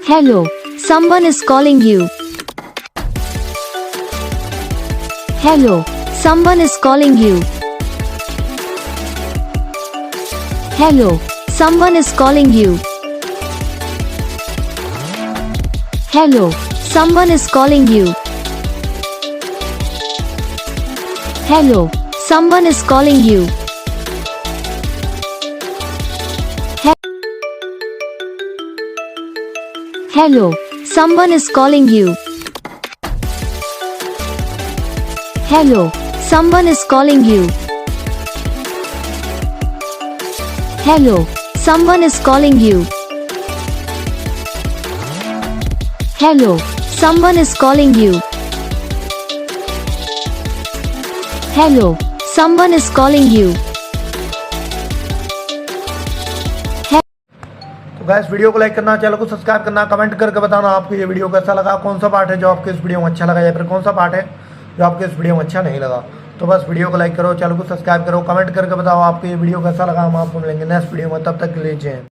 Hello, someone is calling you. Hello, someone is calling you. Hello, someone is calling you. Hello, someone is calling you. Hello, someone is calling you. Hello, someone is calling you. Hello, someone is calling you. Hello, someone is calling you. Hello, someone is calling you. Hello, someone is calling you. तो guys video को like करना, channel को subscribe करना, comment करके बताना आपको ये video कैसा लगा, कौन सा पार्ट है जो आपको इस वीडियो में अच्छा लगा या फिर कौन सा पार्ट है जो आपको इस वीडियो में अच्छा नहीं लगा। तो बस वीडियो को लाइक करो, चैनल को सब्सक्राइब करो, कमेंट करके बताओ आपको ये वीडियो कैसा लगा। हम आपको मिलेंगे नेक्स्ट वीडियो में, तब तक के लिए जय हिंद।